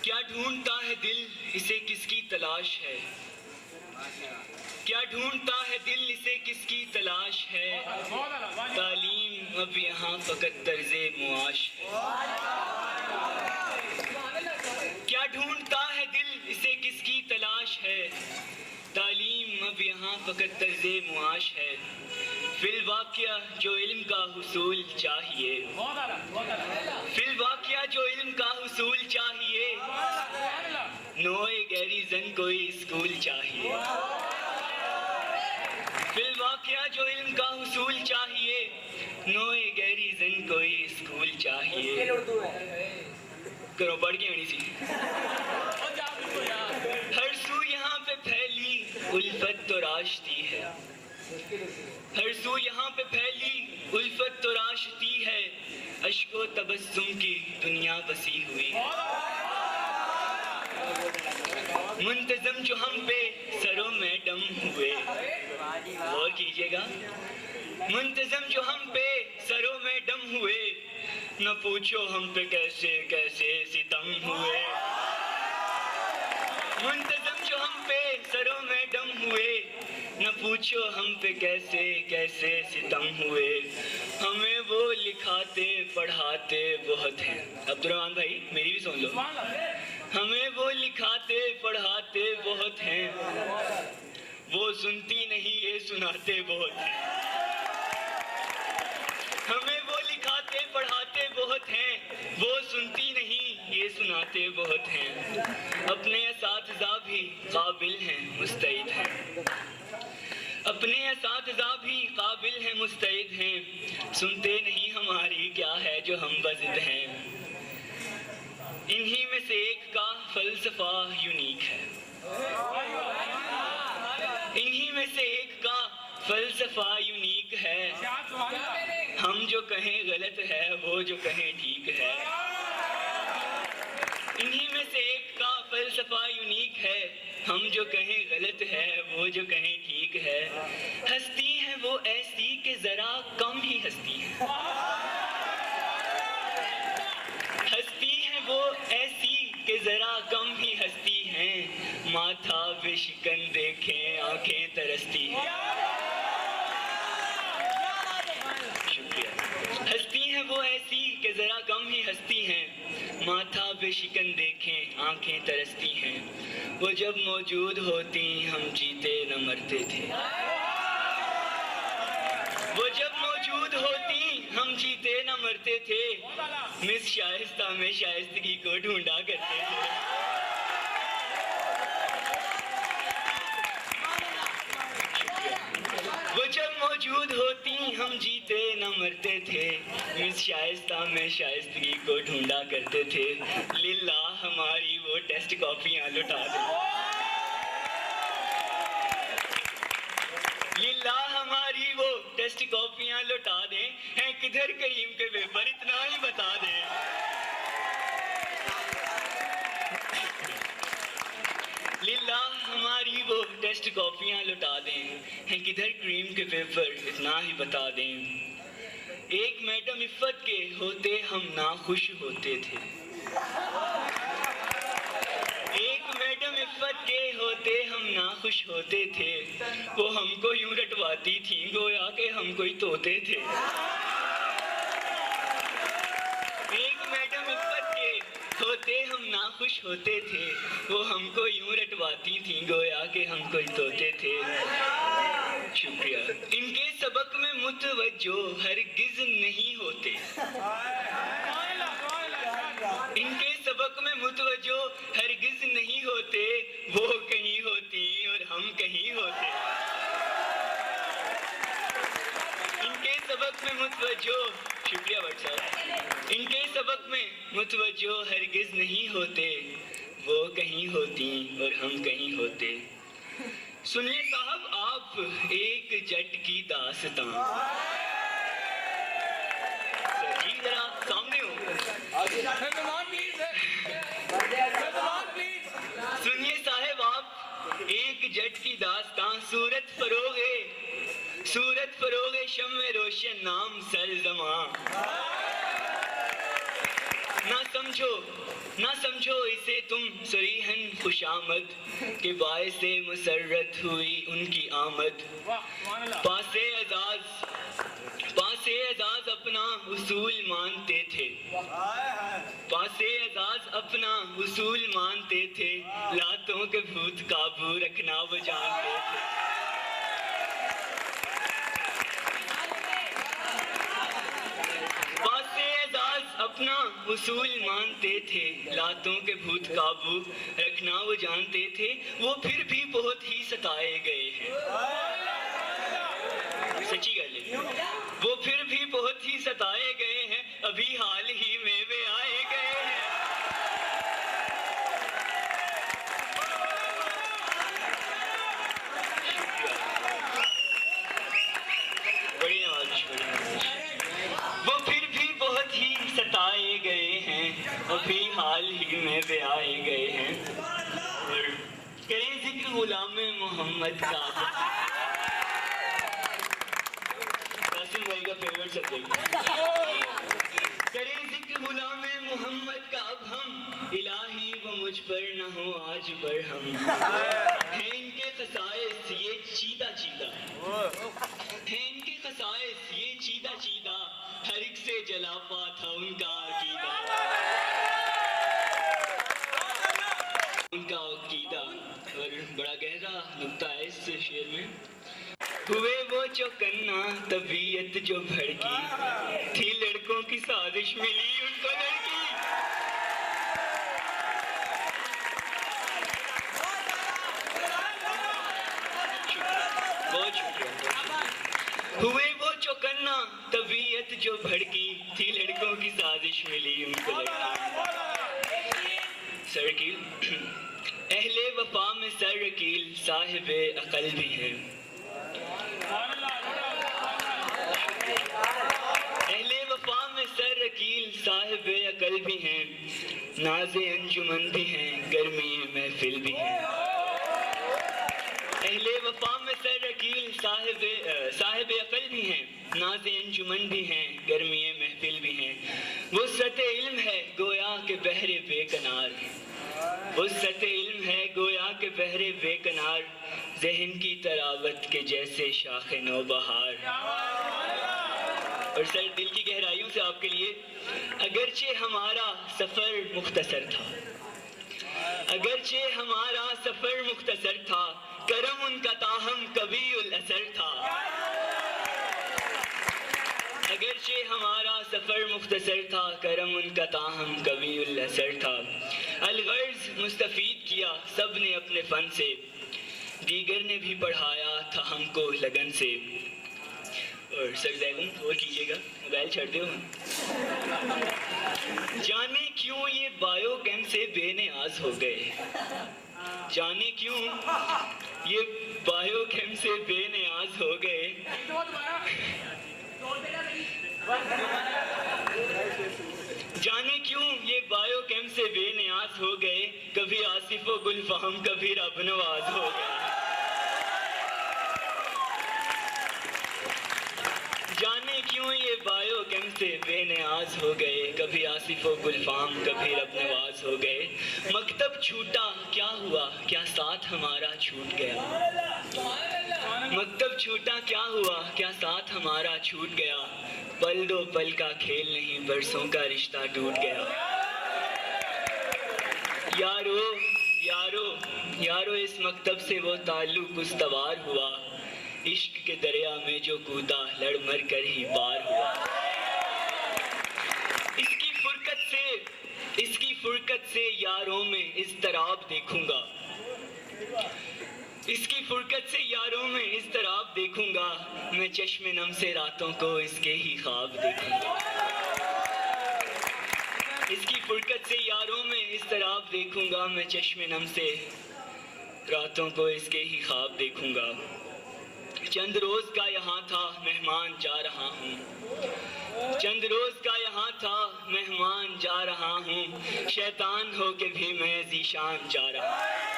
क्या ढूंढता है दिल, इसे किसकी तलाश है? क्या ढूंढता है दिल, इसे किसकी तलाश है? तालीम अब यहाँ फकत तर्ज़े मुआश है। क्या ढूंढता है दिल, इसे किसकी तलाश है? तालीम अब यहाँ फकत तर्ज़े मुआश है। फिल वाक़या जो इल्म का हुसूल चाहिए, फिल वाक़या जो इल्म का हुसूल चाहिए, नोए गैरिज़न कोई स्कूल चाहिए। फिल वाक़या जो इल्म का हुसूल चाहिए, नोए गैरिज़न कोई स्कूल चाहिए। करो बढ़ गई होनी सी। हर सू यहाँ पे फैली उल्फत तो राशती है, हर सू यहाँ पे फैली उल्फत तो राशती है। अश्को तबस्सुम की दुनिया बसी हुई, मुंतज़म जो हम पे सरों में दम हुए। और कीजिएगा, मुंतज़म जो हम पे सरों में दम हुए, न पूछो हम पे कैसे कैसे सितम हुए। मुंतज़म जो हम पे सरों में दम हुए, न पूछो हम पे कैसे कैसे सितम हुए। हमें वो लिखाते पढ़ाते बहुत हैं। अब्दुर्रहमान भाई मेरी भी सुन लो। हमें वो लिखाते पढ़ाते बहुत हैं, वो सुनती नहीं ये सुनाते बहुत हैं। हमें वो लिखाते पढ़ाते बहुत हैं, वो सुनती नहीं ये सुनाते बहुत हैं। अपने असातिज़ा भी काबिल हैं मुस्तैद हैं, अपने असातिज़ा भी काबिल हैं मुस्तैद हैं। सुनते नहीं हमारी क्या है जो हम बज़िद हैं। इन्हीं में से एक का फ़लसफ़ा यूनिक है, इन्हीं में से एक का फ़लसफ़ा यूनिक है। हम जो कहें गलत है, वो जो कहें ठीक है। इन्हीं में से एक का फ़लसफ़ा यूनिक है। हम जो कहें गलत है, वो जो कहें ठीक है। हस्ती है वो ऐसी कि ज़रा कम ही हस्ती है, हस्ती है वो ऐसी कि ज़रा कम ही हस्ती हैं। माथा बेशिकन देखें आंखें तरसती हैं। शुक्रिया। हस्ती है वो ऐसी कि ज़रा कम ही हस्ती हैं, माथा बेशिकन देखें आंखें तरसती हैं। वो जब मौजूद होती हम जीते न मरते थे, वो जब मौजूद होती हम जीते न मरते थे। मिस शाइस्ता में शाइस्तगी को ढूंढा करते थे। वो जब मौजूद होती हम जीते न मरते थे। मिस शाइस्ता में शाइस्तगी को ढूंढा करते थे। लिल्ला हमारी वो टेस्ट कॉपियां लुटा दे, लिल्ला हमारी वो टेस्ट कॉपियां लुटा दें। हैं किधर करीम के पेपर इतना ही बता दें। लिल्ला हमारी वो टेस्ट कॉपियां लुटा दें। हैं किधर करीम के पेपर इतना ही बता दें। एक मैडम इफ़्फ़त के होते हम नाखुश होते थे, एक मैडम इफ़्फ़त के होते हम नाखुश होते थे। वो हमको यूं रटवाती थी गोया के हम कोई तोते थे। एक मैडम इफ़्फ़त के होते हम नाखुश होते थे। वो हमको यूं रटवाती थी गोया के हम कोई तोते थे। शुक्रिया। इनके सबक में मुतवज्जो हरगिज़ नहीं होते, इनके सबक में मुतवज्जो हरगिज़ नहीं होते। वो कहीं होती और हम कहीं होते। इनके सबक में मुतवज्जो, शुक्रिया भट्ट साहब, इनके सबक में मुतवज्जो हरगिज़ नहीं होते। वो कहीं होती और हम कहीं होते। सुनिए साहब आप एक जट की दास्तां। सर जी जरा सामने हो। सुनिए साहब आप एक जट की दास्तां। सूरत फरोगे शम्मे रोशन नाम सर जमा। ना समझो समझो इसे तुम सरीहन खुशामद के बायसे मुसर्रत हुई उनकी आमद। पासे एजाज अपना उसूल मानते थे, पासे एजाज अपना उसूल मानते थे, लातों के भूत काबू रखना वो जानते थे। अपना उसूल मानते थे, लातों के भूत काबू रखना वो जानते थे, वो फिर भी बहुत ही सताए गए हैं। सच्ची गल है, वो फिर भी बहुत ही सताए गए हैं, अभी हाल ही में वे आए गए हैं। बड़ी नवाज़िश, वो फिर भी बहुत ही सताए गए हैं, अभी हाल ही में वे आए गए हैं। और करें जिक्र गुलाम मोहम्मद का, कासिम भाई का फेवरेट सब्जेक्ट। करें जिक्र गुलाम मोहम्मद का अब हम, इलाही वो मुझ पर न हो आज बरहम। है इनके खसाइस ये चीदा चीदा, है इनके खसाइस ये चीदा चीदा, हर एक से जला पा था उनका अकीदा, उनका अकीदा। और बड़ा गहरा नुक्ता है इस शेर में। हुए वो चौकन्ना तबीयत जो भड़की, थी लड़कों की साजिश मिली उनको लड़की। बहुत शुक्रिया। हुए वो चौकन्ना तबीयत जो भड़की, थी लड़कों की साजिश मिली उनको लड़की। सरकील अहले वफा में सर रकील, साहिबे अकल भी हैं। अहले वफा में सर रकील, साहिबे अकल भी हैं, नाज़े अंजुमन भी हैं, गर्मी महफिल भी हैं। अहले वफा में सर रकील, साहिब अकल भी हैं, नाज़े अंजुमन भी हैं, गर्मी महफिल भी हैं। वो सते इल्म है गोया के बहरे बेकनार, वो सते इल्म है गोया के बहरे बेकनार, ज़हन की तरावत के जैसे शाखे नौबहार। और सर दिल की गहराइयों से आपके लिए, अगरचे हमारा सफ़र मुख्तसर था, अगरचे हमारा सफ़र मुख्तसर था, करम उनका ताहम कभी उल असर था। अगरचे हमारा सफ़र मुख्तसर था, करम उनका ताहम कभी उल असर था। अलगर्ज मुस्तफ़ीद किया सब ने अपने फ़न से, दीगर ने भी पढ़ाया था हमको लगन से। और सर ज़ैगुन और कीजिएगा, मोबाइल छड़ते हो। जाने क्यों ये बायोकेम से बेनियाज हो गए, जाने क्यों ये बायोकेम से बेनियाज हो गए। जाने क्यों ये बायोकेम से बेनियाज हो गए, कभी आसिफ व गुलफहम कभी रब नवाज हो गए। जाने क्यों ये बायोकेम से बेनियाज हो गए, कभी आसिफ व गुलफाम कभी रब नवाज हो गए। मकतब छूटा क्या हुआ, क्या साथ हमारा छूट गया। मकतब छूटा क्या हुआ, क्या साथ हमारा छूट गया। पल दो पल का खेल नहीं, बरसों का रिश्ता टूट गया। यारो यारो यारो इस मकतब से वो ताल्लुक उस्तवार हुआ, इश्क के दरिया में जो कूदा लड़ मर कर ही पार हुआ। इसकी फुरकत से यारों में इज़्तिराब देखूंगा, इसकी फुरकत से यारों में इज़्तिराब देखूंगा, मैं चश्मे नम से रातों को इसके ही ख्वाब देखूंगा। इसकी फुरकत से यारों में इज़्तिराब देखूंगा, मैं चश्मे नम से रातों को इसके ही ख्वाब देखूंगा। चंद रोज का यहाँ था मेहमान जा रहा हूँ, चंद रोज का यहाँ था मेहमान जा रहा हूँ, शैतान हो के भी मैं ज़ीशान जा रहा हूँ।